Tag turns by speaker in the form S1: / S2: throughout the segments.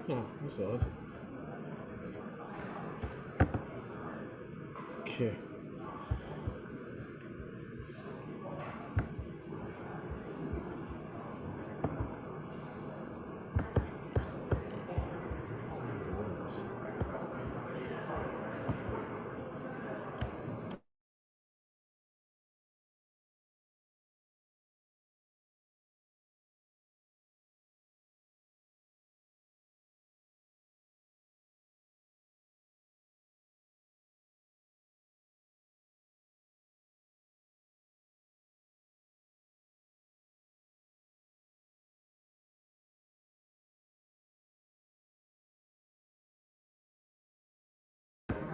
S1: Oh, that's odd. Okay.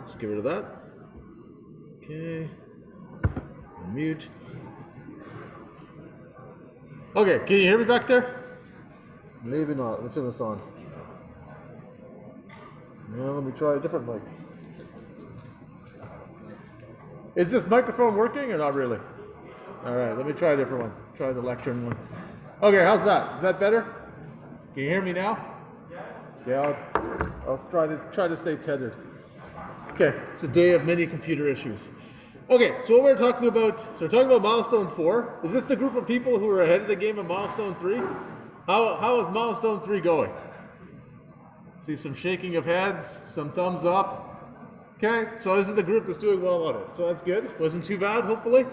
S1: Let's get rid of that. Okay. Mute. Okay, can you hear me back there? Maybe not. Let's turn this on. Now let me try a different mic. Is this microphone working or not really? All right, let me try a different one. Try the lectern one. Okay, how's that? Is that better? Can you hear me now? Yeah, I'll try to stay tethered. Okay, it's a day of many computer issues. Okay, so what we're talking about, so we're talking about milestone 4. Is this the group of people who are ahead of the game of milestone 3? How is milestone 3 going? See some shaking of heads, some thumbs up. Okay, so this is the group that's doing well on it. So that's good. Wasn't too bad, hopefully.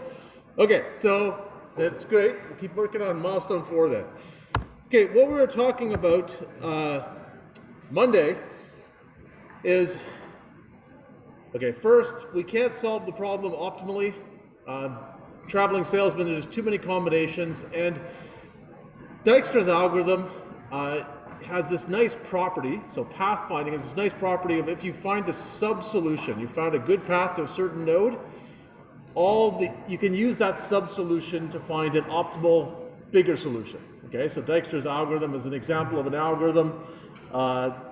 S1: Okay, so that's great. We'll keep working on milestone 4 then. Okay, what we were talking about Monday is, okay, first, we can't solve the problem optimally. Traveling salesman, there's too many combinations, and Dijkstra's algorithm has this nice property. So pathfinding has this nice property of if you find a sub-solution, you found a good path to a certain node, you can use that sub-solution to find an optimal, bigger solution. Okay, so Dijkstra's algorithm is an example of an algorithm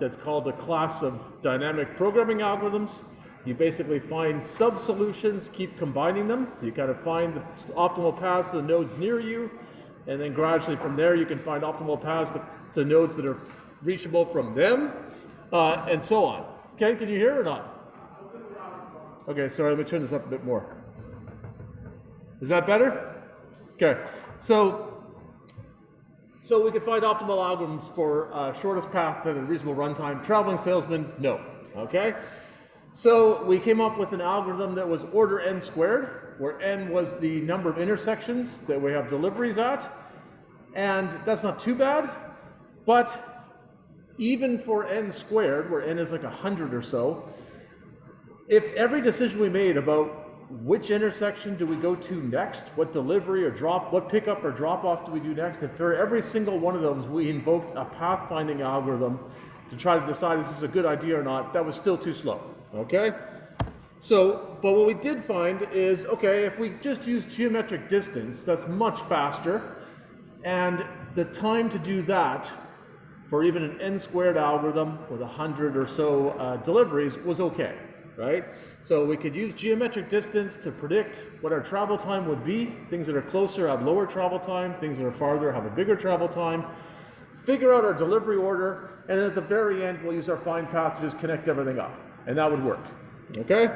S1: that's called a class of dynamic programming algorithms. You basically find sub-solutions, keep combining them, so you kind of find the optimal paths to the nodes near you, and then gradually from there you can find optimal paths to nodes that are reachable from them, and so on. Okay, can you hear or not? Okay, sorry, let me turn this up a bit more. Is that better? Okay, so we can find optimal algorithms for shortest path at a reasonable runtime. Traveling salesman, no. Okay, so we came up with an algorithm that was order n squared, where n was the number of intersections that we have deliveries at, and that's not too bad. But even for n squared, where n is like 100 or so, if every decision we made about which intersection do we go to next, what delivery or what pickup or drop off do we do next, if for every single one of those we invoked a pathfinding algorithm to try to decide if this is a good idea or not, that was still too slow, okay? So, but what we did find is, okay, if we just use geometric distance, that's much faster, and the time to do that for even an n squared algorithm with 100 or so deliveries was okay, right? So we could use geometric distance to predict what our travel time would be. Things that are closer have lower travel time, things that are farther have a bigger travel time. Figure out our delivery order, and then at the very end we'll use our find path to just connect everything up, and that would work, okay?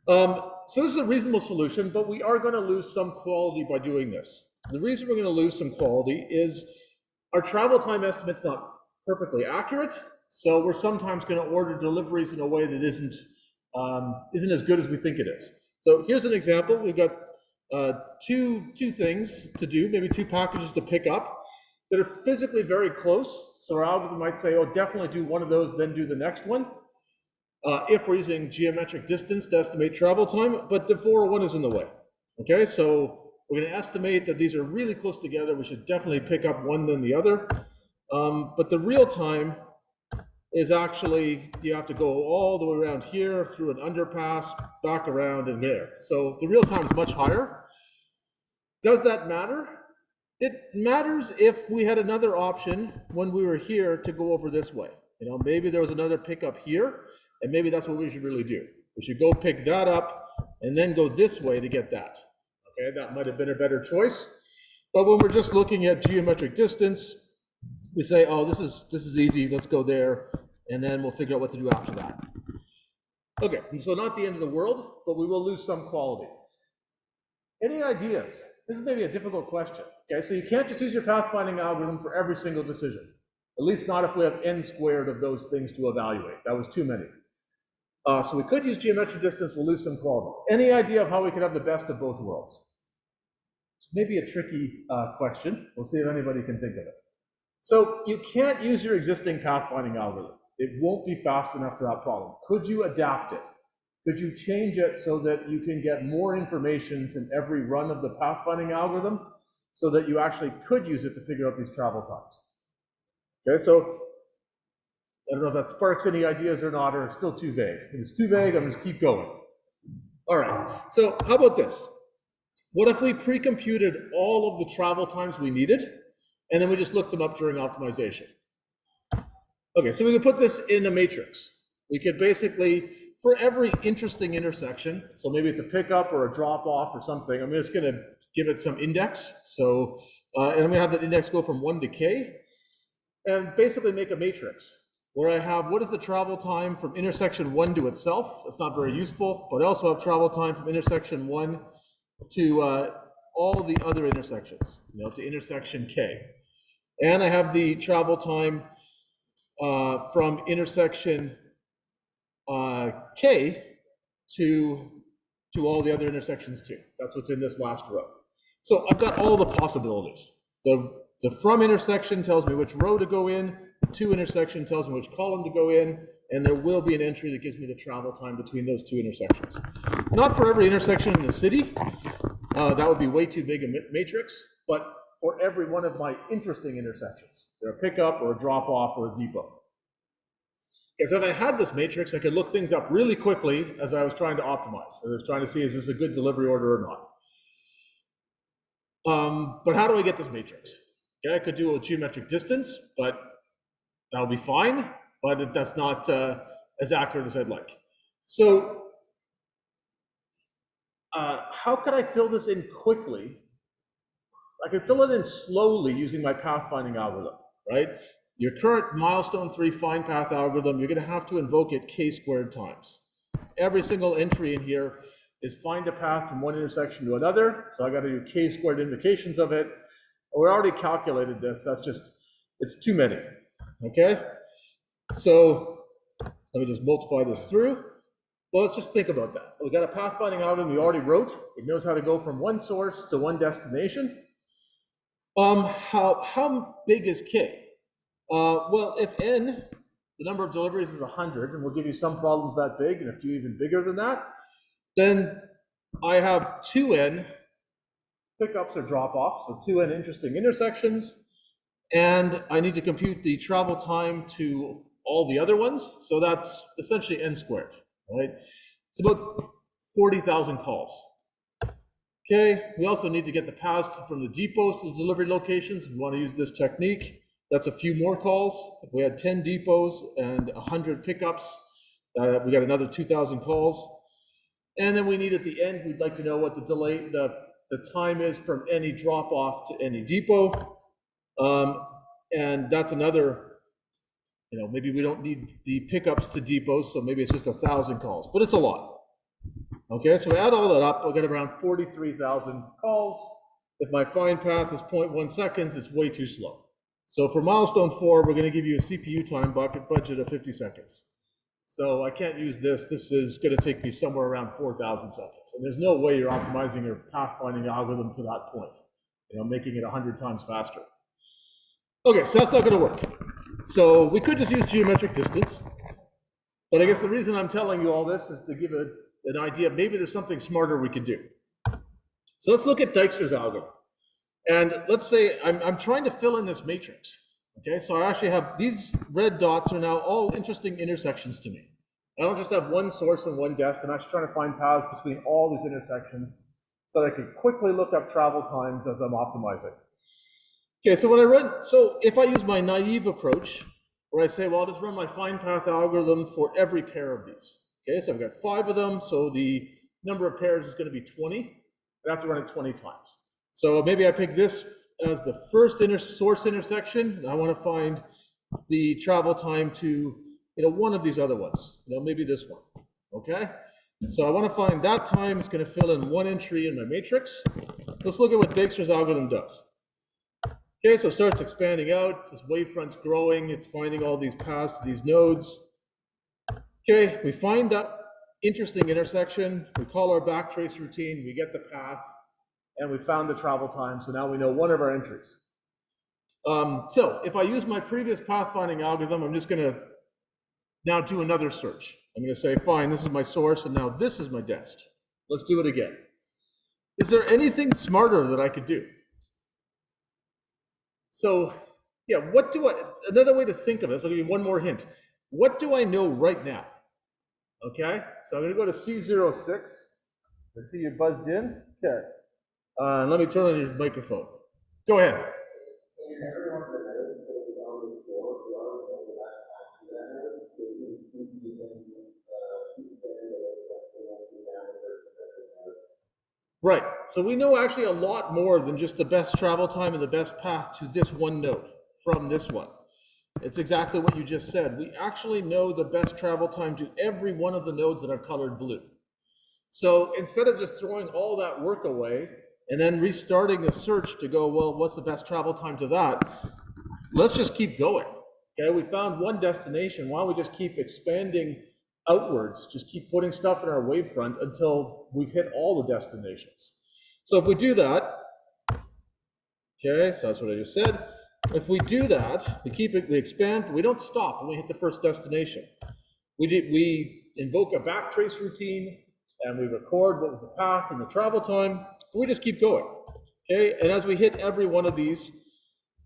S1: So this is a reasonable solution, but we are going to lose some quality by doing this. The reason we're going to lose some quality is our travel time estimate's not perfectly accurate, so we're sometimes going to order deliveries in a way that isn't as good as we think it is. So here's an example. We've got two things to do, maybe 2 packages to pick up that are physically very close. So our algorithm might say, oh, definitely do one of those, then do the next one. If we're using geometric distance to estimate travel time, but the 401 is in the way. Okay, so we're going to estimate that these are really close together. We should definitely pick up one then the other. But the real time is actually, you have to go all the way around here through an underpass, back around and there. So the real time is much higher. Does that matter? It matters if we had another option when we were here to go over this way. You know, maybe there was another pickup here, and maybe that's what we should really do. We should go pick that up and then go this way to get that. Okay, that might have been a better choice. But when we're just looking at geometric distance, we say, oh, this is easy, let's go there, and then we'll figure out what to do after that. Okay, so not the end of the world, but we will lose some quality. Any ideas? This is maybe a difficult question. Okay, so you can't just use your pathfinding algorithm for every single decision. At least not if we have n squared of those things to evaluate. That was too many. So we could use geometric distance, we'll lose some quality. Any idea of how we could have the best of both worlds? Maybe a tricky question. We'll see if anybody can think of it. So you can't use your existing pathfinding algorithm. It won't be fast enough for that problem. Could you adapt it? Could you change it so that you can get more information from every run of the pathfinding algorithm so that you actually could use it to figure out these travel times? Okay, so I don't know if that sparks any ideas or not, or it's still too vague. If it's too vague, I'm just keep going. All right, so how about this? What if we pre-computed all of the travel times we needed, and then we just looked them up during optimization? Okay, so we could put this in a matrix. We could basically, for every interesting intersection, so maybe it's a pickup or a drop off or something, I'm just gonna give it some index. So, and I'm gonna have that index go from 1 to k, and basically make a matrix where I have what is the travel time from intersection 1 to itself. That's not very useful, but I also have travel time from intersection 1 to all the other intersections, to intersection k. And I have the travel time from intersection k to all the other intersections too. That's what's in this last row. So I've got all the possibilities. The from intersection tells me which row to go in, the to intersection tells me which column to go in, and there will be an entry that gives me the travel time between those two intersections. Not for every intersection in the city, that would be way too big a matrix, but for every one of my interesting intersections. They're a pickup or a drop off or a depot. Okay, so if I had this matrix, I could look things up really quickly as I was trying to optimize. I was trying to see, is this a good delivery order or not? But how do I get this matrix? Okay, I could do a geometric distance, but that'll be fine, but that's not as accurate as I'd like. So how could I fill this in quickly? I could fill it in slowly using my pathfinding algorithm, right? Your current milestone 3 find path algorithm, you're gonna have to invoke it k squared times. Every single entry in here is find a path from one intersection to another, so I gotta do k squared invocations of it. We already calculated this, that's just, it's too many, okay? So let me just multiply this through. Well, let's just think about that. We got a pathfinding algorithm we already wrote. It knows how to go from one source to one destination. How big is k? Well, if n, the number of deliveries is 100, and we'll give you some problems that big and a few even bigger than that, then I have 2n pickups or drop-offs, so 2n interesting intersections, and I need to compute the travel time to all the other ones, so that's essentially n squared, right? It's about 40,000 calls. Okay, we also need to get the paths from the depots to the delivery locations. We want to use this technique. That's a few more calls. If we had 10 depots and 100 pickups, we got another 2,000 calls. And then we need at the end, we'd like to know what the delay, the time is from any drop off to any depot. And that's another, maybe we don't need the pickups to depots, so maybe it's just 1,000 calls, but it's a lot. Okay, so we add all that up, I'll get around 43,000 calls. If my find path is 0.1 seconds, it's way too slow. So for milestone 4, we're going to give you a CPU time budget of 50 seconds. So I can't use this. This is going to take me somewhere around 4,000 seconds. And there's no way you're optimizing your pathfinding algorithm to that point, making it 100 times faster. Okay, so that's not going to work. So we could just use geometric distance. But I guess the reason I'm telling you all this is to give an idea, maybe there's something smarter we could do. So let's look at Dijkstra's algorithm. And let's say I'm trying to fill in this matrix. Okay, so I actually have these red dots are now all interesting intersections to me. I don't just have one source and one dest. I'm actually trying to find paths between all these intersections so that I can quickly look up travel times as I'm optimizing. Okay, so if I use my naive approach, where I say, well, I'll just run my find path algorithm for every pair of these. Okay, so I've got 5 of them, so the number of pairs is going to be 20. I have to run it 20 times. So maybe I pick this as the first source intersection, and I want to find the travel time to one of these other ones, maybe this one. Okay, so I want to find that time. It's going to fill in one entry in my matrix. Let's look at what Dijkstra's algorithm does. Okay, so it starts expanding out. This wavefront's growing. It's finding all these paths to these nodes. Okay, we find that interesting intersection. We call our backtrace routine. We get the path, and we found the travel time. So now we know one of our entries. So if I use my previous pathfinding algorithm, I'm just going to now do another search. I'm going to say, fine, this is my source, and now this is my dest. Let's do it again. Is there anything smarter that I could do? So, yeah, another way to think of this, I'll give you one more hint. What do I know right now? Okay, so I'm going to go to C06. I see you buzzed in. Okay, let me turn on your microphone. Go ahead. Right, so we know actually a lot more than just the best travel time and the best path to this one node from this one. It's exactly what you just said. We actually know the best travel time to every one of the nodes that are colored blue. So instead of just throwing all that work away and then restarting a search to go, well, what's the best travel time to that? Let's just keep going. Okay, we found one destination. Why don't we just keep expanding outwards, just keep putting stuff in our wavefront until we've hit all the destinations. So if we do that, okay, so that's what I just said. If we do that, we expand, but we don't stop when we hit the first destination. We invoke a backtrace routine, and we record what was the path and the travel time. We just keep going, okay? And as we hit every one of these,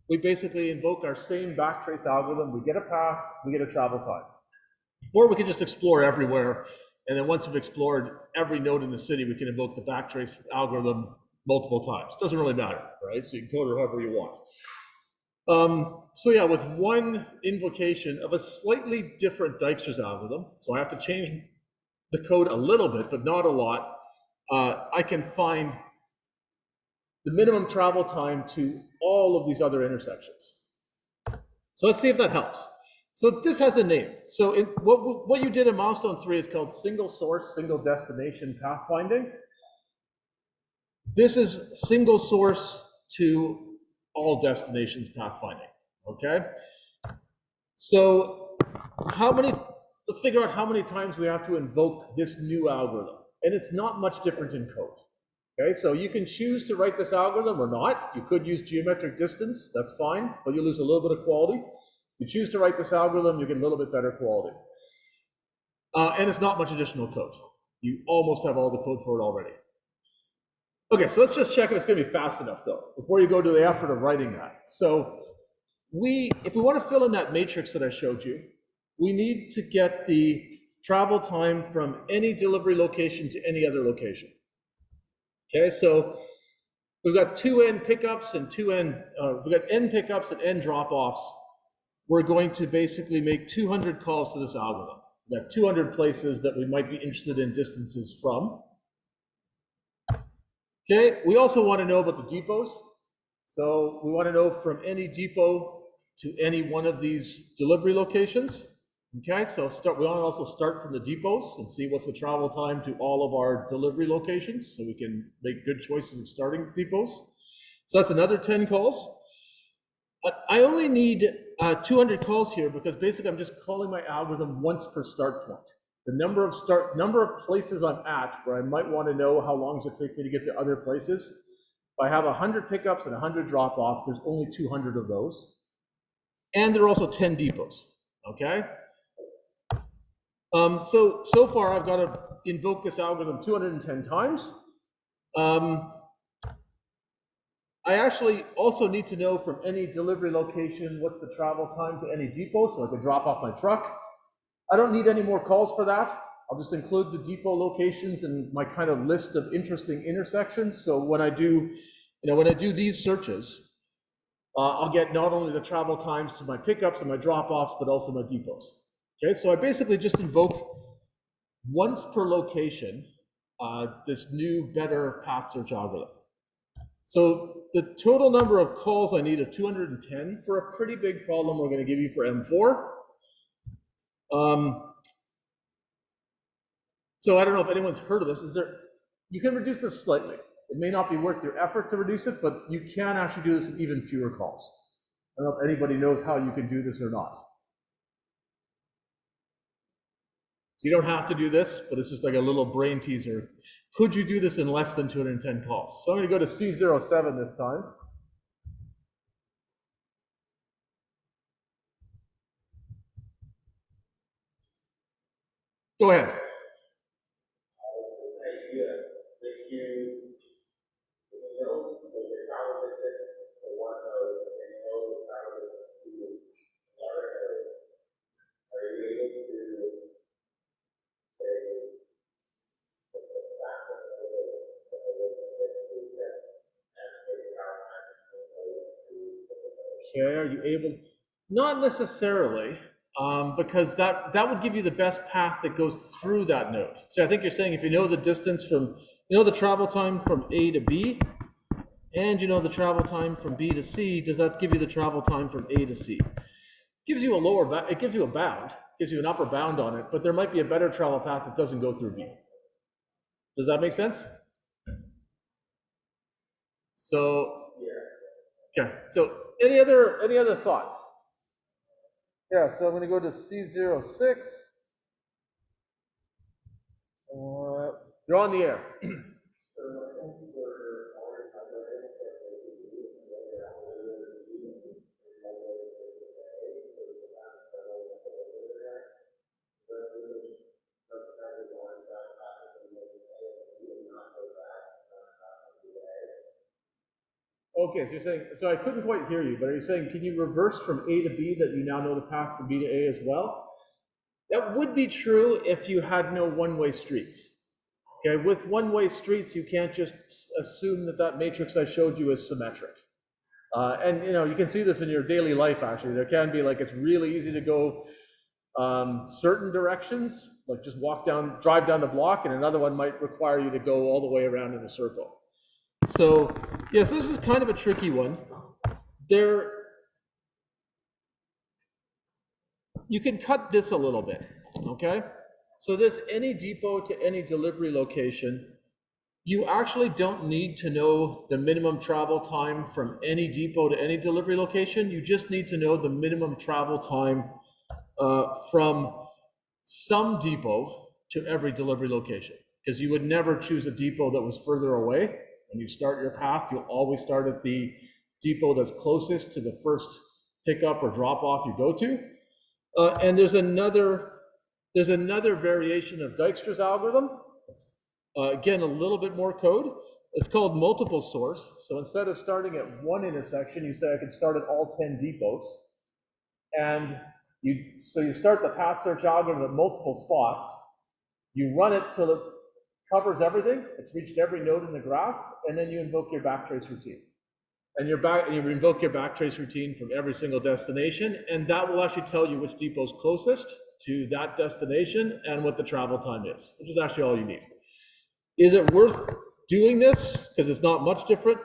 S1: we basically invoke our same backtrace algorithm. We get a path, we get a travel time. Or we can just explore everywhere, and then once we've explored every node in the city, we can invoke the backtrace algorithm multiple times. It doesn't really matter, right? So you can code it however you want. So yeah, with one invocation of a slightly different Dijkstra's algorithm, so I have to change the code a little bit, but not a lot, I can find the minimum travel time to all of these other intersections. So let's see if that helps. So this has a name. So what you did in milestone 3 is called single source, single destination pathfinding. This is single source to all destinations pathfinding, okay? So let's figure out how many times we have to invoke this new algorithm. And it's not much different in code, okay? So you can choose to write this algorithm or not. You could use geometric distance, that's fine, but you lose a little bit of quality. You choose to write this algorithm, you get a little bit better quality. And it's not much additional code. You almost have all the code for it already. Okay, so let's just check if it's going to be fast enough, though, before you go to the effort of writing that. So if we want to fill in that matrix that I showed you, we need to get the travel time from any delivery location to any other location. Okay, so we've got two n pickups and we've got n pickups and n drop-offs. We're going to basically make 200 calls to this algorithm. We've got 200 places that we might be interested in distances from. Okay, we also want to know about the depots. So we want to know from any depot to any one of these delivery locations. Okay, so we want to also start from the depots and see what's the travel time to all of our delivery locations so we can make good choices in starting depots. So that's another 10 calls. I only need 200 calls here because basically I'm just calling my algorithm once per start point. The number of places I'm at where I might want to know how long does it take me to get to other places. If I have 100 pickups and 100 drop-offs, there's only 200 of those. And there are also 10 depots, okay? So far I've got to invoke this algorithm 210 times. I actually also need to know from any delivery location what's the travel time to any depot so I can drop off my truck. I don't need any more calls for that. I'll just include the depot locations in my kind of list of interesting intersections. So when I do these searches, I'll get not only the travel times to my pickups and my drop-offs, but also my depots. Okay, so I basically just invoke once per location this new, better path search algorithm. So the total number of calls I need are 210 for a pretty big problem we're going to give you for M4. So I don't know if anyone's heard of this. You can reduce this slightly. It may not be worth your effort to reduce it, but you can actually do this with even fewer calls. I don't know if anybody knows how you can do this or not. So you don't have to do this, but it's just like a little brain teaser. Could you do this in less than 210 calls? So I'm going to go to C07 this time. Go ahead. Okay, are you able? Not necessarily, because that would give you the best path that goes through that node. So I think you're saying if you know the distance from, you know the travel time from A to B, and you know the travel time from B to C, does that give you the travel time from A to C? Gives you a lower, it gives you a bound, gives you an upper bound on it, but there might be a better travel path that doesn't go through B. Does that make sense? So, okay. So any other thoughts? Yeah, so I'm going to go to C06. You're on the air. Okay, so you're saying, so I couldn't quite hear you, but are you saying, can you reverse from A to B that you now know the path from B to A as well? That would be true if you had no one-way streets. Okay, with one-way streets, you can't just assume that that matrix I showed you is symmetric. And you know, you can see this in your daily life actually. There can be like, it's really easy to go certain directions, like just drive down the block, and another one might require you to go all the way around in a circle. So, yes, this is kind of a tricky one. You can cut this a little bit, okay? So this any depot to any delivery location, you actually don't need to know the minimum travel time from any depot to any delivery location. You just need to know the minimum travel time from some depot to every delivery location, because you would never choose a depot that was further away. When you start your path, you'll always start at the depot that's closest to the first pickup or drop off you go to. And there's another variation of Dijkstra's algorithm. Again, a little bit more code. It's called multiple source. So instead of starting at one intersection, you say I can start at all 10 depots. And you start the path search algorithm at multiple spots. You run it till it covers everything. It's reached every node in the graph, and then you invoke your backtrace routine. And you invoke your backtrace routine from every single destination, and that will actually tell you which depot is closest to that destination and what the travel time is, which is actually all you need. Is it worth doing this? Because it's not much different.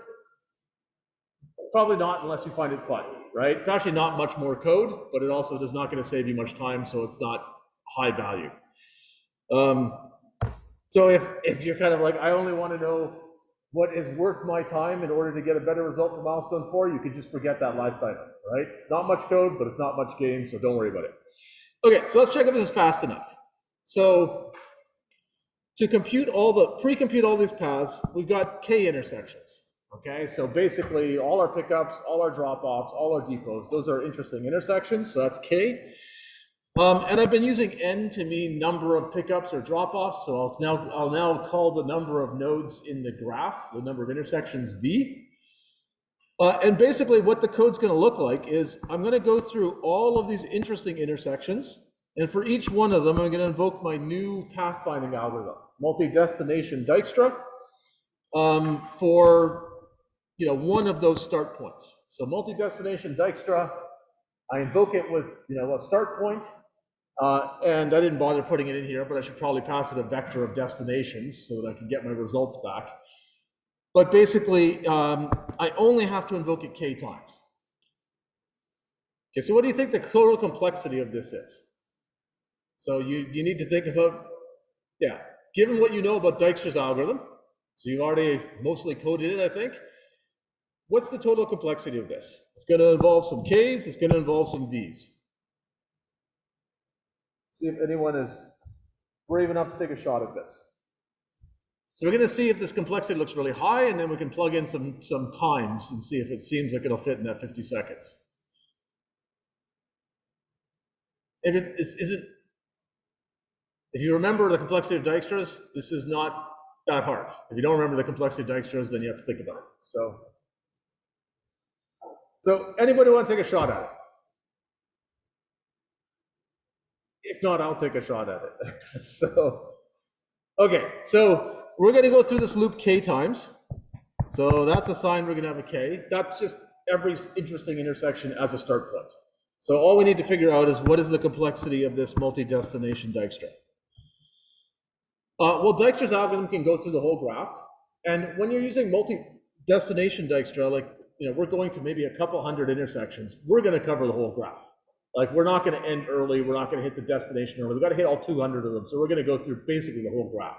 S1: Probably not, unless you find it fun, right? It's actually not much more code, but it also is not going to save you much time, so it's not high value. So if you're kind of like, I only want to know what is worth my time in order to get a better result for milestone 4, you could just forget that last item, right? It's not much code, but it's not much gain, so don't worry about it. Okay, so let's check if this is fast enough. So to pre-compute all these paths, we've got k intersections. Okay, so basically all our pickups, all our drop-offs, all our depots, those are interesting intersections, so that's k. And I've been using n to mean number of pickups or drop-offs, so I'll now call the number of nodes in the graph, the number of intersections v. And basically what the code's going to look like is I'm going to go through all of these interesting intersections, and for each one of them I'm going to invoke my new pathfinding algorithm, multi-destination Dijkstra, for one of those start points. So multi-destination Dijkstra, I invoke it with a start point, and I didn't bother putting it in here, but I should probably pass it a vector of destinations so that I can get my results back. But basically, I only have to invoke it k times. Okay, so what do you think the total complexity of this is? So you need to think about, yeah, given what you know about Dijkstra's algorithm, so you've already mostly coded it, I think. What's the total complexity of this? It's going to involve some k's, it's going to involve some v's. See if anyone is brave enough to take a shot at this. So we're going to see if this complexity looks really high, and then we can plug in some times and see if it seems like it'll fit in that 50 seconds. If you remember the complexity of Dijkstra's, this is not that hard. If you don't remember the complexity of Dijkstra's, then you have to think about it. So anybody want to take a shot at it? If not, I'll take a shot at it. Okay, so we're going to go through this loop k times. So that's a sign we're going to have a k. That's just every interesting intersection as a start point. So all we need to figure out is what is the complexity of this multi-destination Dijkstra. Well, Dijkstra's algorithm can go through the whole graph. And when you're using multi-destination Dijkstra, like, we're going to maybe a couple hundred intersections, we're going to cover the whole graph. Like, we're not going to end early, we're not going to hit the destination early, we've got to hit all 200 of them, so we're going to go through basically the whole graph.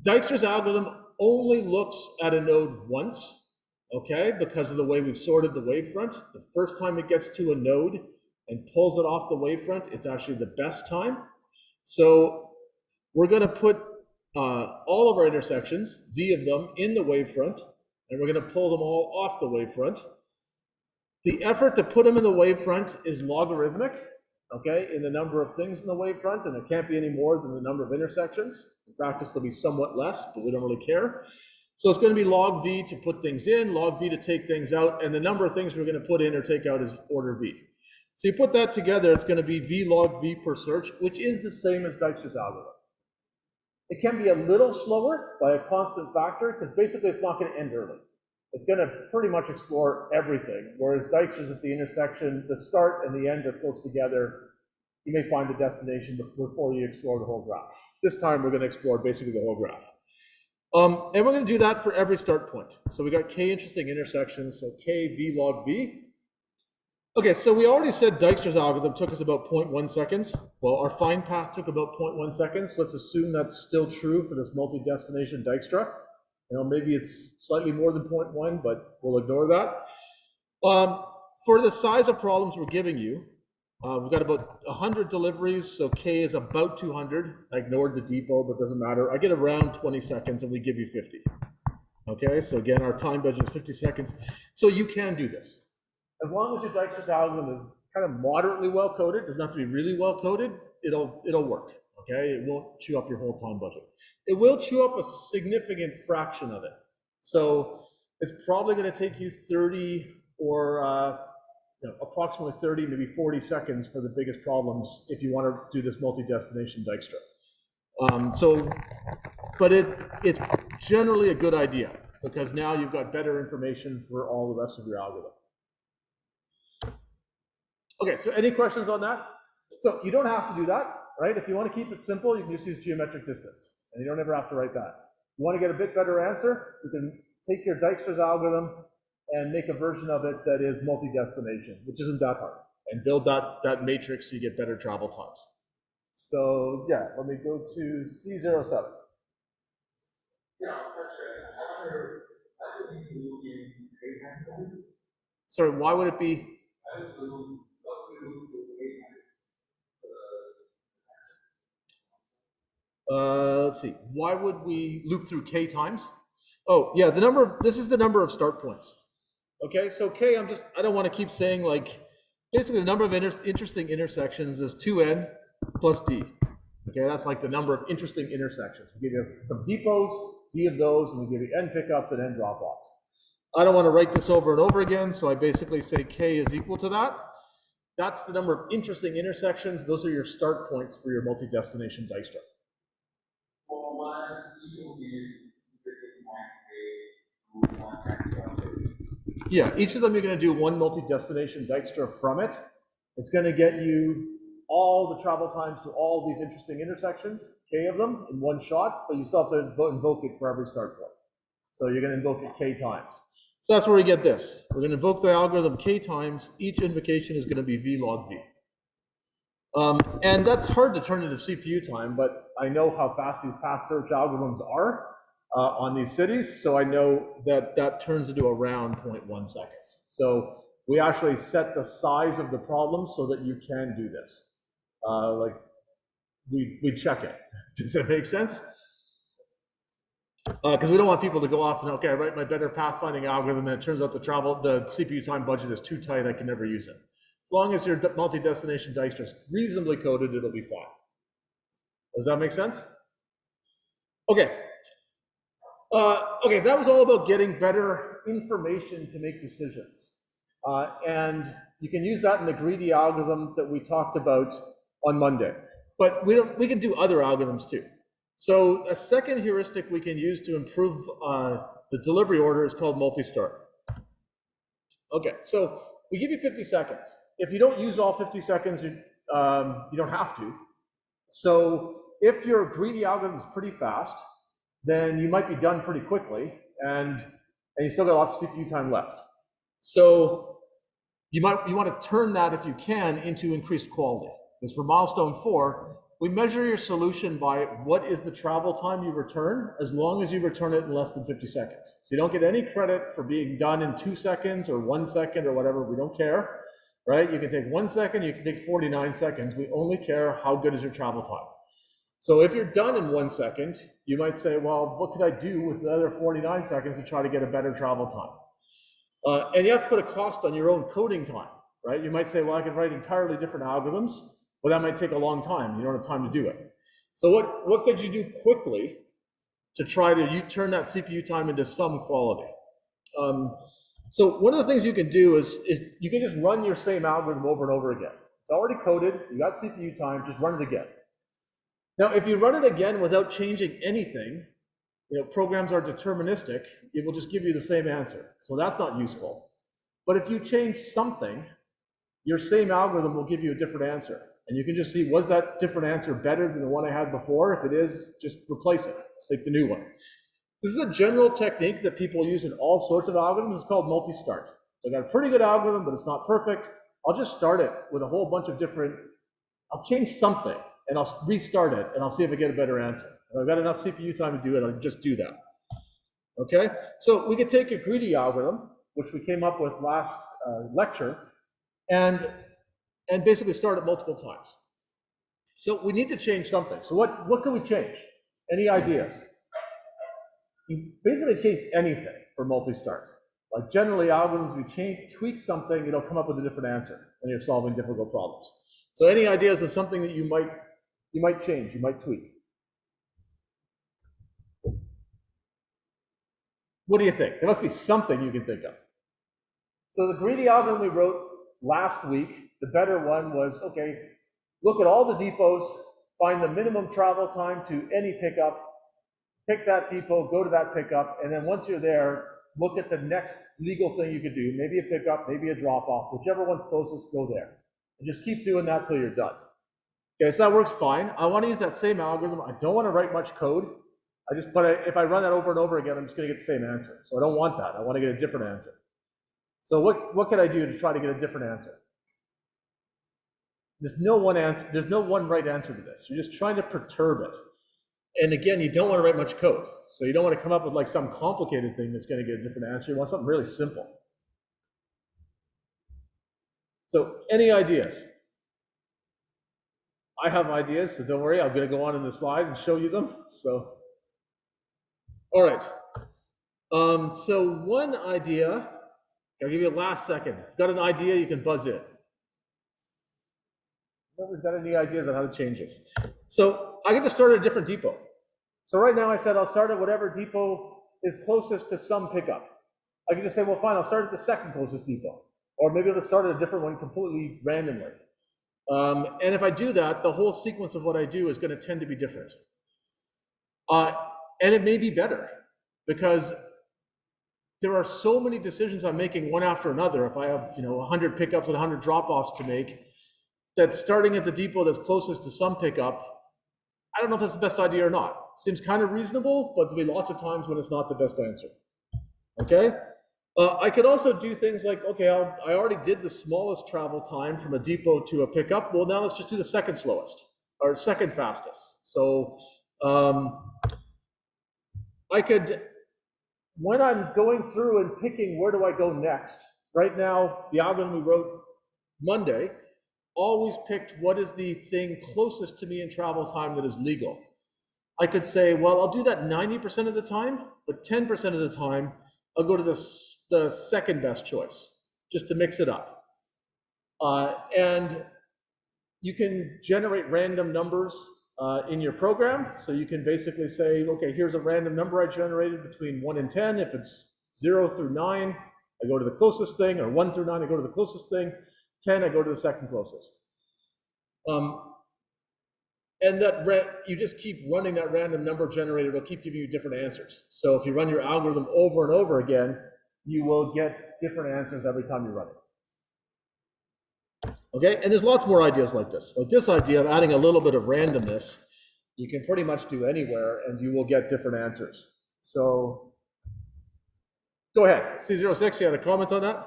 S1: Dijkstra's algorithm only looks at a node once, okay, because of the way we've sorted the wavefront. The first time it gets to a node and pulls it off the wavefront, it's actually the best time. So we're going to put all of our intersections, v of them, in the wavefront, and we're going to pull them all off the wavefront. The effort to put them in the wavefront is logarithmic, okay, in the number of things in the wavefront, and it can't be any more than the number of intersections. In practice, there'll be somewhat less, but we don't really care. So it's going to be log v to put things in, log v to take things out, and the number of things we're going to put in or take out is order v. So you put that together, it's going to be v log v per search, which is the same as Dijkstra's algorithm. It can be a little slower by a constant factor, because basically it's not going to end early. It's going to pretty much explore everything, whereas Dijkstra's at the intersection, the start and the end are close together. You may find the destination before you explore the whole graph. This time we're going to explore basically the whole graph. And we're going to do that for every start point. So we got k interesting intersections, so k v log v. Okay, so we already said Dijkstra's algorithm took us about 0.1 seconds. Well, our find path took about 0.1 seconds. Let's assume that's still true for this multi-destination Dijkstra. Maybe it's slightly more than 0.1, but we'll ignore that. For the size of problems we're giving you, we've got about 100 deliveries, so k is about 200. I ignored the depot, but doesn't matter. I get around 20 seconds, and we give you 50. Okay, so again, our time budget is 50 seconds. So you can do this. As long as your Dijkstra's algorithm is kind of moderately well-coded, it doesn't have to be really well-coded, it'll work. Okay, it won't chew up your whole time budget. It will chew up a significant fraction of it. So it's probably going to take you 30 or approximately 30, maybe 40 seconds for the biggest problems if you want to do this multi-destination Dijkstra. But it's generally a good idea because now you've got better information for all the rest of your algorithm. Okay, so any questions on that? So you don't have to do that. Right? If you want to keep it simple, you can just use geometric distance, and you don't ever have to write that. You want to get a bit better answer, you can take your Dijkstra's algorithm and make a version of it that is multi-destination, which isn't that hard, and build that matrix so you get better travel times. So yeah, let me go to C07. Sorry, why would it be? Let's see, why would we loop through k times? Oh, yeah, this is the number of start points. Okay, so k, I don't want to keep saying, like, basically the number of interesting intersections is 2n plus d. Okay, that's like the number of interesting intersections. We give you some depots, d of those, and we give you n pickups and n drop-offs. I don't want to write this over and over again, so I basically say k is equal to that. That's the number of interesting intersections. Those are your start points for your multi-destination Dijkstra. Yeah, each of them you're going to do one multi-destination Dijkstra from it. It's going to get you all the travel times to all these interesting intersections, k of them in one shot, but you still have to invoke it for every start point. So you're going to invoke it k times. So that's where we get this. We're going to invoke the algorithm k times. Each invocation is going to be v log v. And that's hard to turn into CPU time, but I know how fast these path search algorithms are on these cities, so I know that that turns into around 0.1 seconds. So we actually set the size of the problem so that you can do this. Like we check it. Does that make sense? Because we don't want people to go off and, okay, I write my better pathfinding algorithm and it turns out the CPU time budget is too tight, I can never use it. As long as your multi-destination Dijkstra is reasonably coded, it'll be fine. Does that make sense? Okay. Okay, that was all about getting better information to make decisions. And you can use that in the greedy algorithm that we talked about on Monday. But we can do other algorithms too. So a second heuristic we can use to improve the delivery order is called multi-start. Okay, so we give you 50 seconds. If you don't use all 50 seconds, you don't have to. So if your greedy algorithm is pretty fast, then you might be done pretty quickly, and you still got lots of CPU time left. So you want to turn that, if you can, into increased quality. Because for milestone 4, we measure your solution by what is the travel time you return, as long as you return it in less than 50 seconds. So you don't get any credit for being done in 2 seconds or 1 second or whatever. We don't care, right? You can take 1 second, you can take 49 seconds. We only care how good is your travel time. So if you're done in 1 second, you might say, well, what could I do with the other 49 seconds to try to get a better travel time? And you have to put a cost on your own coding time, right? You might say, well, I could write entirely different algorithms, but that might take a long time. You don't have time to do it. So what could you do quickly to try to turn that CPU time into some quality? So one of the things you can do is you can just run your same algorithm over and over again. It's already coded, you got CPU time, just run it again. Now, if you run it again without changing anything, programs are deterministic, it will just give you the same answer. So that's not useful. But if you change something, your same algorithm will give you a different answer. And you can just see, was that different answer better than the one I had before? If it is, just replace it. Let's take the new one. This is a general technique that people use in all sorts of algorithms. It's called multi-start. So I got a pretty good algorithm, but it's not perfect. I'll just start it with a whole bunch of I'll change something, and I'll restart it, and I'll see if I get a better answer. If I've got enough CPU time to do it, I'll just do that. Okay? So we could take a greedy algorithm, which we came up with last lecture, and basically start it multiple times. So we need to change something. So what can we change? Any ideas? You basically change anything for multi-start. Like generally algorithms, you tweak something, it'll come up with a different answer, and you're solving difficult problems. So any ideas of something that you might change, you might tweak? What do you think? There must be something you can think of. So the greedy algorithm we wrote last week, the better one was, okay, look at all the depots, find the minimum travel time to any pickup, pick that depot, go to that pickup, and then once you're there, look at the next legal thing you could do, maybe a pickup, maybe a drop-off, whichever one's closest, go there. And just keep doing that till you're done. Okay, so that works fine. I want to use that same algorithm. I don't want to write much code. If I run that over and over again, I'm just going to get the same answer. So I don't want that. I want to get a different answer. So what can I do to try to get a different answer? There's no one answer. There's no one right answer to this. You're just trying to perturb it. And again, you don't want to write much code. So you don't want to come up with like some complicated thing that's going to get a different answer. You want something really simple. So any ideas? I have ideas, so don't worry. I'm going to go on in the slide and show you them. So, all right. So one idea, I'll give you a last second. If you've got an idea, you can buzz in. Nobody's got any ideas on how to change this. So I get to start at a different depot. So right now I said I'll start at whatever depot is closest to some pickup. I can just say, well, fine, I'll start at the second closest depot. Or maybe I'll start at a different one completely randomly. And if I do that, the whole sequence of what I do is going to tend to be different. And it may be better because there are so many decisions I'm making one after another. If I have 100 pickups and 100 drop-offs to make, that starting at the depot that's closest to some pickup, I don't know if that's the best idea or not. Seems kind of reasonable, but there'll be lots of times when it's not the best answer. Okay? I could also do things like, okay, I already did the smallest travel time from a depot to a pickup. Well, now let's just do the second slowest, or second fastest. So I could, when I'm going through and picking where do I go next, right now, the algorithm we wrote Monday always picked what is the thing closest to me in travel time that is legal. I could say, well, I'll do that 90% of the time, but 10% of the time, I'll go to the second best choice, just to mix it up. And you can generate random numbers in your program. So you can basically say, okay, here's a random number I generated between 1 and 10. If it's 0 through 9, I go to the closest thing, or 1 through 9, I go to the closest thing. 10, I go to the second closest. And you just keep running that random number generator, it'll keep giving you different answers. So if you run your algorithm over and over again, you will get different answers every time you run it. Okay, and there's lots more ideas like this. Like this idea of adding a little bit of randomness, you can pretty much do anywhere and you will get different answers. So go ahead, C06, you had a comment on that?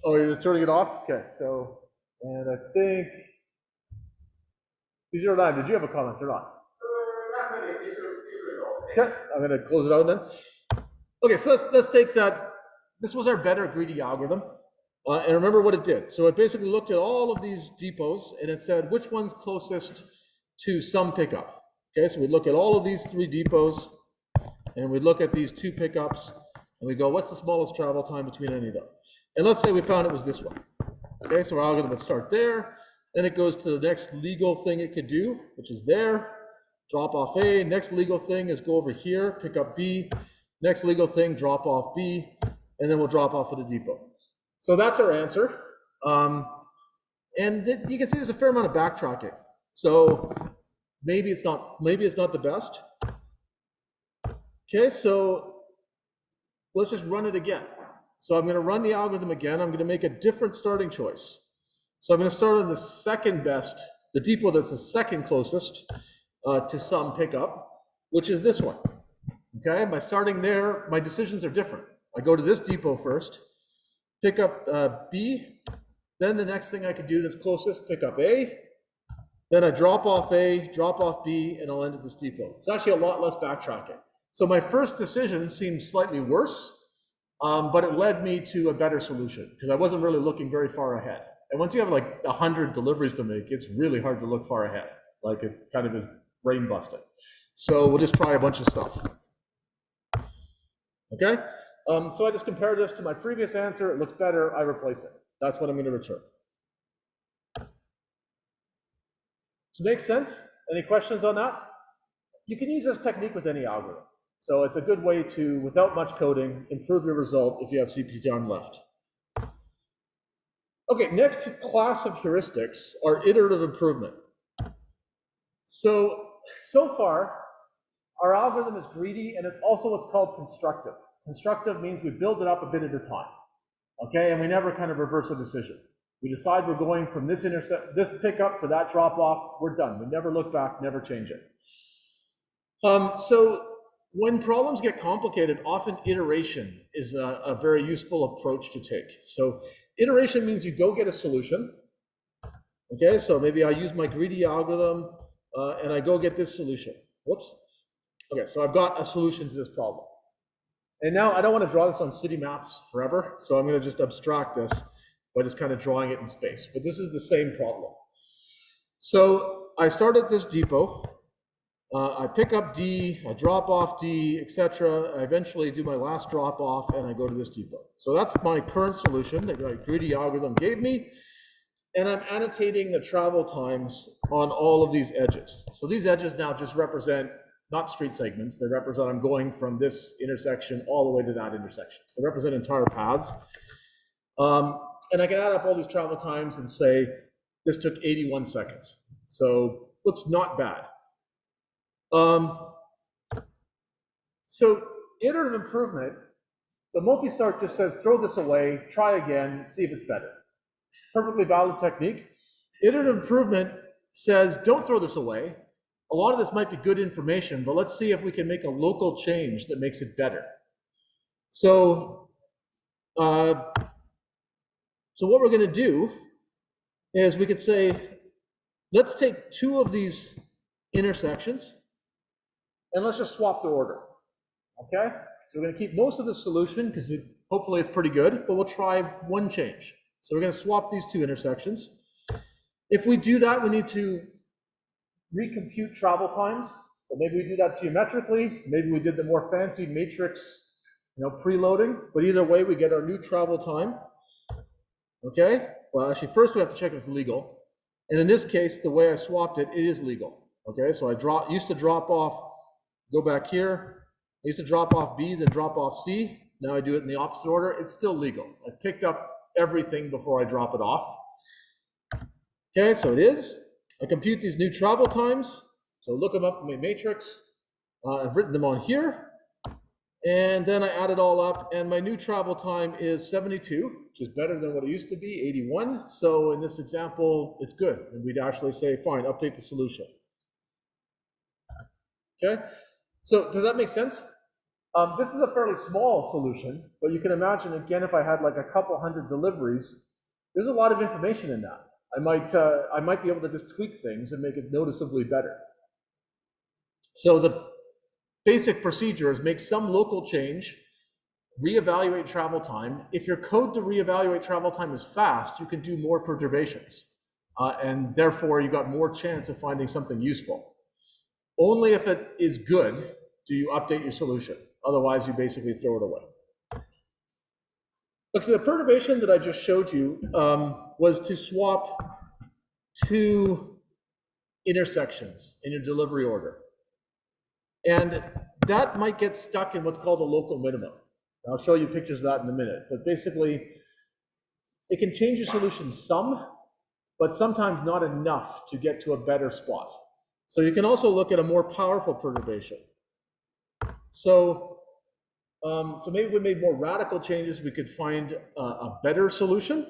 S1: Oh, you're just turning it off? Okay, so, and I think, C09, did you have a comment or not? Okay, I'm going to close it out then. Okay, so let's take that. This was our better greedy algorithm. And remember what it did. So it basically looked at all of these depots and it said which one's closest to some pickup. Okay, so we look at all of these 3 depots and we look at these 2 pickups and we go, what's the smallest travel time between any of them? And let's say we found it was this one. Okay, so our algorithm would start there. Then it goes to the next legal thing it could do, which is there. Drop off A. Next legal thing is go over here, pick up B. Next legal thing, drop off B. And then we'll drop off at the depot. So that's our answer. And you can see there's a fair amount of backtracking. So maybe it's not the best. Okay, so let's just run it again. So I'm going to run the algorithm again. I'm going to make a different starting choice. So I'm going to start on the second best, the depot that's the second closest to some pickup, which is this one. Okay, by starting there, my decisions are different. I go to this depot first, pick up B, then the next thing I could do that's closest, pick up A, then I drop off A, drop off B, and I'll end at this depot. It's actually a lot less backtracking. So my first decision seemed slightly worse, but it led me to a better solution because I wasn't really looking very far ahead. And once you have like 100 deliveries to make, it's really hard to look far ahead. Like it kind of is brain busting. So we'll just try a bunch of stuff. Okay, so I just compare this to my previous answer. It looks better, I replace it. That's what I'm going to return. Does it make sense? Any questions on that? You can use this technique with any algorithm. So it's a good way to, without much coding, improve your result if you have CPU time left. Okay, next class of heuristics are iterative improvement. So far, our algorithm is greedy, and it's also what's called constructive. Constructive means we build it up a bit at a time, okay? And we never kind of reverse a decision. We decide we're going from this pickup to that drop off, we're done. We never look back, never change it. So when problems get complicated, often iteration is a very useful approach to take. So iteration means you go get a solution, okay? So maybe I use my greedy algorithm and I go get this solution. Whoops. Okay, so I've got a solution to this problem. And now I don't want to draw this on city maps forever, so I'm going to just abstract this by just kind of drawing it in space. But this is the same problem. So I start at this depot, I pick up D, I drop off D, etc. I eventually do my last drop off and I go to this depot. So that's my current solution that my greedy algorithm gave me. And I'm annotating the travel times on all of these edges. So these edges now just represent not street segments, they represent I'm going from this intersection all the way to that intersection. So they represent entire paths. And I can add up all these travel times and say, this took 81 seconds. So looks not bad. So iterative improvement, so multi-start just says, throw this away, try again, see if it's better. perfectly valid technique. Iterative improvement says, don't throw this away. A lot of this might be good information, but let's see if we can make a local change that makes it better. So what we're going to do is we could say, let's take two of these intersections and let's just swap the order. Okay? So we're going to keep most of the solution because hopefully it's pretty good, but we'll try one change. So we're going to swap these two intersections. If we do that, we need to recompute travel times. So maybe we do that geometrically. Maybe we did the more fancy matrix, preloading. But either way, we get our new travel time. Okay? Well, actually, first we have to check if it's legal. And in this case, the way I swapped it, it is legal. Okay? So I used to drop off, go back here. I used to drop off B, then drop off C. Now I do it in the opposite order. It's still legal. I picked up everything before I drop it off. Okay, so it is. I compute these new travel times. So look them up in my matrix. I've written them on here. And then I add it all up, and my new travel time is 72, which is better than what it used to be, 81. So in this example, it's good. And we'd actually say, fine, update the solution. Okay, so does that make sense? This is a fairly small solution, but you can imagine, again, if I had like a couple hundred deliveries, there's a lot of information in that. I might be able to just tweak things and make it noticeably better. So the basic procedure is make some local change, reevaluate travel time. If your code to reevaluate travel time is fast, you can do more perturbations. And therefore, you've got more chance of finding something useful. Only if it is good do you update your solution. Otherwise, you basically throw it away. Look, so the perturbation that I just showed you was to swap two intersections in your delivery order. And that might get stuck in what's called a local minimum. I'll show you pictures of that in a minute. But basically, it can change your solution some, but sometimes not enough to get to a better spot. So you can also look at a more powerful perturbation. So maybe if we made more radical changes, we could find a better solution.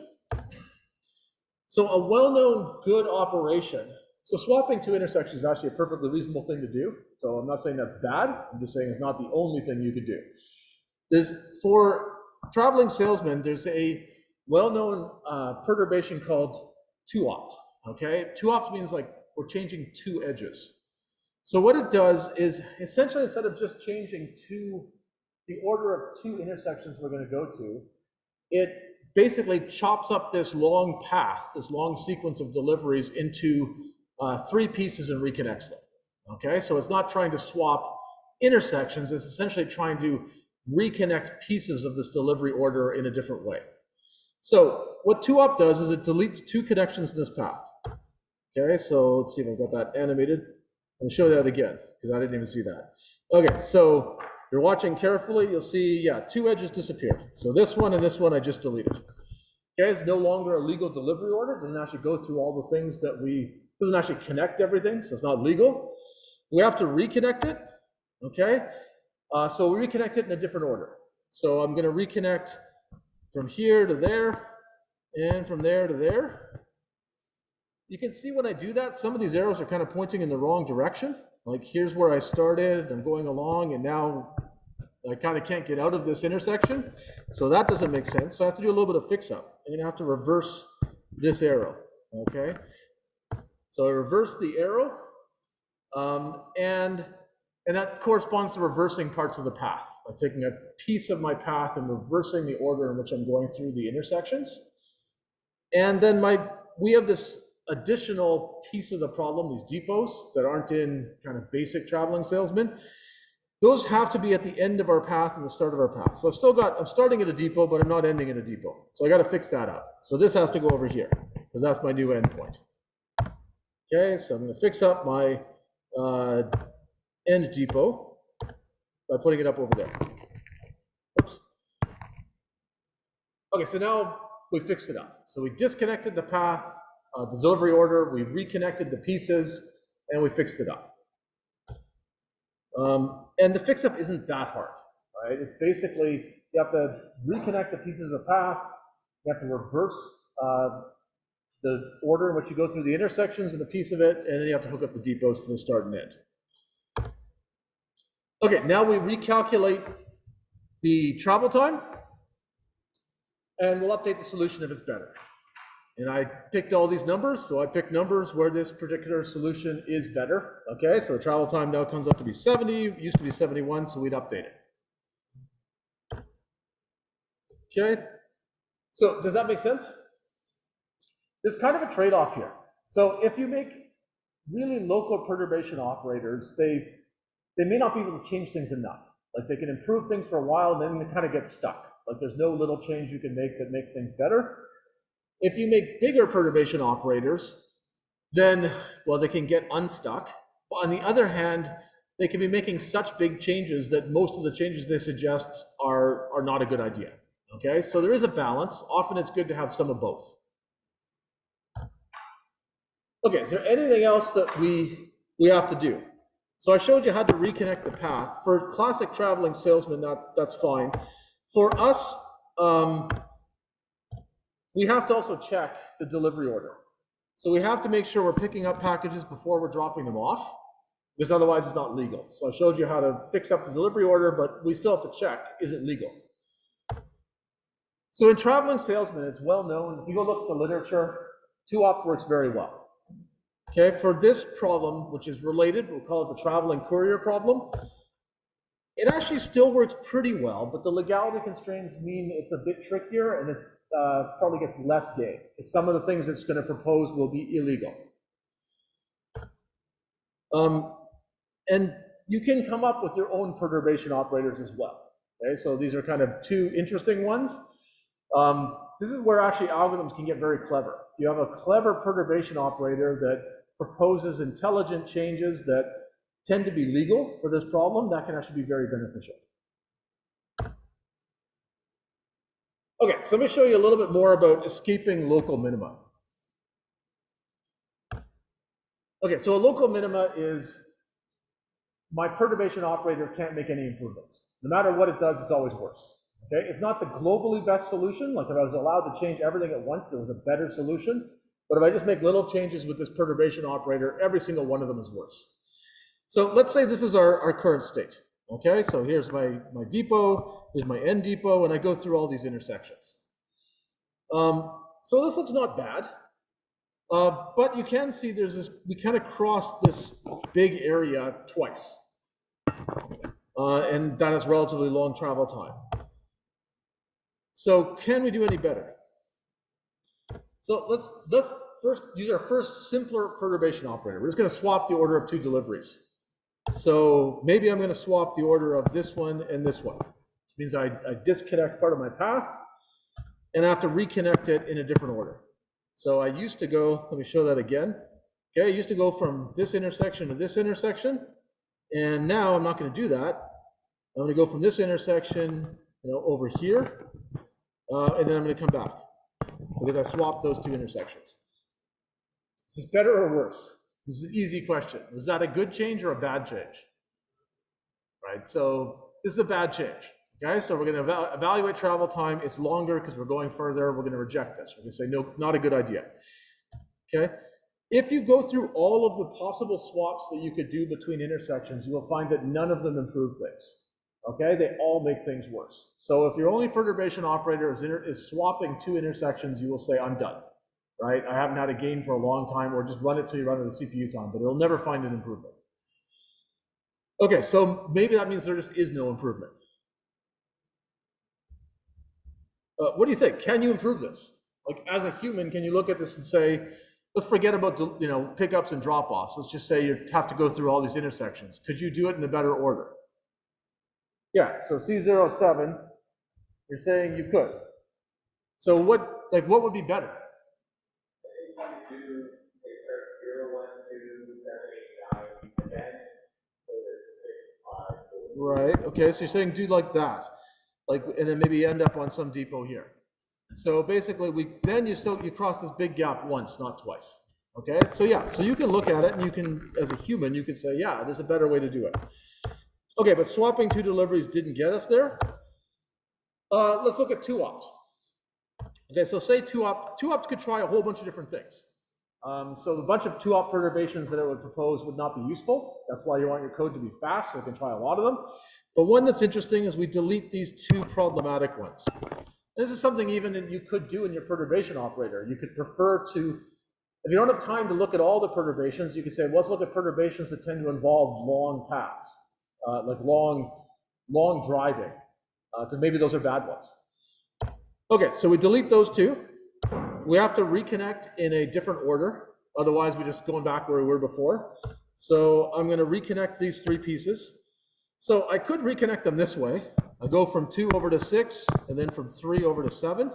S1: So a well-known good operation. So swapping two intersections is actually a perfectly reasonable thing to do. So I'm not saying that's bad. I'm just saying it's not the only thing you could do. For traveling salesmen, there's a well-known perturbation called two-opt. Okay, two-opt means like we're changing two edges. So what it does is essentially instead of just changing the order of two intersections we're going to go to, it basically chops up this long path, this long sequence of deliveries into three pieces and reconnects them. Okay, so it's not trying to swap intersections, it's essentially trying to reconnect pieces of this delivery order in a different way. So what two-opt does is it deletes two connections in this path. Okay, so let's see if I've got that animated. I'll show that again, because I didn't even see that. Okay, so you're watching carefully, you'll see, yeah, two edges disappeared. So this one and this one I just deleted. Okay, it's no longer a legal delivery order. It doesn't actually go through all the things that doesn't actually connect everything, so it's not legal. We have to reconnect it, okay? So we reconnect it in a different order. So I'm gonna reconnect from here to there, and from there to there. You can see when I do that, some of these arrows are kind of pointing in the wrong direction. Like here's where I started, I'm going along, and now I kind of can't get out of this intersection. So that doesn't make sense. So I have to do a little bit of fix up. I'm gonna have to reverse this arrow, okay? So I reverse the arrow, and that corresponds to reversing parts of the path. I'm taking a piece of my path and reversing the order in which I'm going through the intersections. And then we have this additional piece of the problem, these depots that aren't in kind of basic traveling salesmen. Those have to be at the end of our path and the start of our path. So I'm starting at a depot, but I'm not ending at a depot. So I got to fix that up. So this has to go over here because that's my new endpoint. Okay, so I'm going to fix up my end depot by putting it up over there. Oops. Okay, so now we fixed it up. So we disconnected the path, the delivery order, we reconnected the pieces, and we fixed it up. And the fix up isn't that hard, right? It's basically, you have to reconnect the pieces of path, you have to reverse the order in which you go through the intersections and a piece of it, and then you have to hook up the depots to the start and end. Okay, now we recalculate the travel time, and we'll update the solution if it's better. And I picked all these numbers, so I picked numbers where this particular solution is better. Okay, so the travel time now comes up to be 70, it used to be 71, so we'd update it. Okay, so does that make sense? There's kind of a trade-off here. So if you make really local perturbation operators, they may not be able to change things enough. Like they can improve things for a while, and then they kind of get stuck. Like there's no little change you can make that makes things better. If you make bigger perturbation operators, then, well, they can get unstuck. But on the other hand, they can be making such big changes that most of the changes they suggest are not a good idea. Okay, so there is a balance. Often it's good to have some of both. Okay, is there anything else that we have to do? So I showed you how to reconnect the path. For classic traveling salesmen, that's fine. For us, we have to also check the delivery order. So we have to make sure we're picking up packages before we're dropping them off, because otherwise it's not legal. So I showed you how to fix up the delivery order, but we still have to check, is it legal? So in traveling salesmen, it's well known, if you go look at the literature, 2-opt works very well. Okay, for this problem, which is related, we'll call it the traveling courier problem, it actually still works pretty well, but the legality constraints mean it's a bit trickier, and it's probably gets less gay. Some of the things it's going to propose will be illegal. And you can come up with your own perturbation operators as well. Okay, so these are kind of two interesting ones. This is where actually algorithms can get very clever. You have a clever perturbation operator that proposes intelligent changes that tend to be legal for this problem. That can actually be very beneficial. Okay, so let me show you a little bit more about escaping local minima. Okay, so a local minima is my perturbation operator can't make any improvements. No matter what it does, it's always worse. Okay, it's not the globally best solution. Like if I was allowed to change everything at once, there was a better solution. But if I just make little changes with this perturbation operator, every single one of them is worse. So let's say this is our current state. Okay, so here's my depot, here's my end depot, and I go through all these intersections. So this looks not bad, but you can see there's this, we kind of cross this big area twice. And that has relatively long travel time. So can we do any better? So let's first use our first simpler perturbation operator. We're just going to swap the order of 2 deliveries. So maybe I'm going to swap the order of this one and this one, which means I disconnect part of my path and I have to reconnect it in a different order. So I used to go, let me show that again. Okay, I used to go from this intersection to this intersection, and now I'm not going to do that. I'm going to go from this intersection, over here, and then I'm going to come back because I swapped those 2 intersections. Is this better or worse? This is an easy question. Is that a good change or a bad change? Right, so this is a bad change. Okay, so we're going to evaluate travel time. It's longer because we're going further. We're going to reject this. We're going to say, no, not a good idea. Okay, if you go through all of the possible swaps that you could do between intersections, you will find that none of them improve things. Okay, they all make things worse. So if your only perturbation operator is swapping 2 intersections, you will say, I'm done. Right? I haven't had a gain for a long time, or just run it till you run out of CPU time, but it'll never find an improvement. Okay, so maybe that means there just is no improvement. What do you think? Can you improve this? Like as a human, can you look at this and say, let's forget about pickups and drop-offs. Let's just say you have to go through all these intersections. Could you do it in a better order? Yeah, so C07, you're saying you could. So what would be better? Right, okay, so you're saying do like that. And then maybe end up on some depot here. So basically you cross this big gap once, not twice. Okay, so yeah, so you can look at it and you can, as a human, you can say, yeah, there's a better way to do it. Okay, but swapping 2 deliveries didn't get us there. Let's look at 2-opt. Okay, so say two-ops could try a whole bunch of different things. So the bunch of two-op perturbations that it would propose would not be useful. That's why you want your code to be fast, so you can try a lot of them. But one that's interesting is we delete these two problematic ones. This is something even you could do in your perturbation operator. You could prefer to, if you don't have time to look at all the perturbations, you could say, well, let's look at perturbations that tend to involve long paths, like long driving, because maybe those are bad ones. Okay, so we delete those two. We have to reconnect in a different order. Otherwise, we're just going back where we were before. So I'm going to reconnect these three pieces. So I could reconnect them this way. I go from 2 over to 6, and then from 3 over to 7.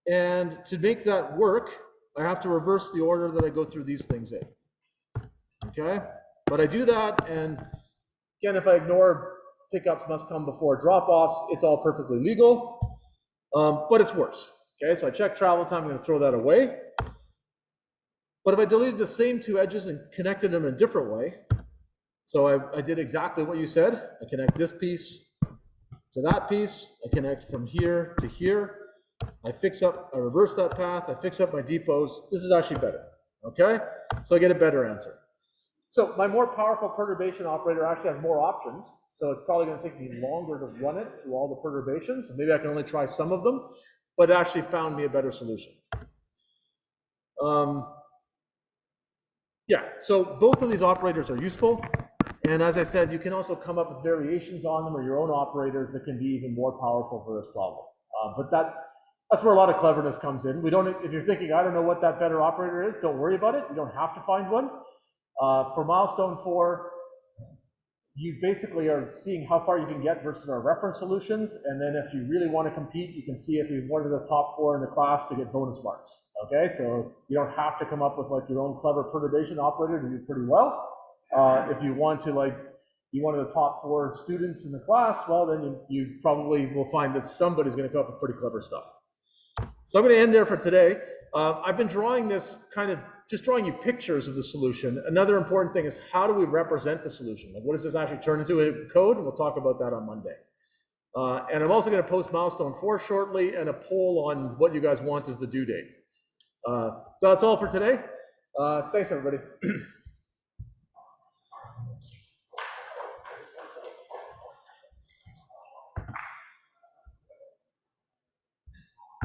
S1: And to make that work, I have to reverse the order that I go through these things in. Okay? But I do that, and again, if I ignore pickups must come before drop-offs, it's all perfectly legal. But it's worse. Okay, so I check travel time, I'm going to throw that away. But if I deleted the same two edges and connected them in a different way, so I did exactly what you said. I connect this piece to that piece. I connect from here to here. I reverse that path. I fix up my depots. This is actually better. Okay, so I get a better answer. So my more powerful perturbation operator actually has more options. So it's probably going to take me longer to run it through all the perturbations. So maybe I can only try some of them, but it actually found me a better solution. Yeah, so both of these operators are useful. And as I said, you can also come up with variations on them or your own operators that can be even more powerful for this problem. But that's where a lot of cleverness comes in. If you're thinking, I don't know what that better operator is, don't worry about it. You don't have to find one. For milestone 4, you basically are seeing how far you can get versus our reference solutions, and then if you really want to compete, you can see if you're one of the top 4 in the class to get bonus marks. Okay, so you don't have to come up with like your own clever perturbation operator to do pretty well. If you want to be one of the top 4 students in the class, well, then you probably will find that somebody's going to come up with pretty clever stuff. So I'm going to end there for today. I've been drawing this just drawing you pictures of the solution. Another important thing is how do we represent the solution? Like what does this actually turn into in code? And we'll talk about that on Monday. And I'm also going to post milestone 4 shortly and a poll on what you guys want as the due date. That's all for today. Thanks, everybody.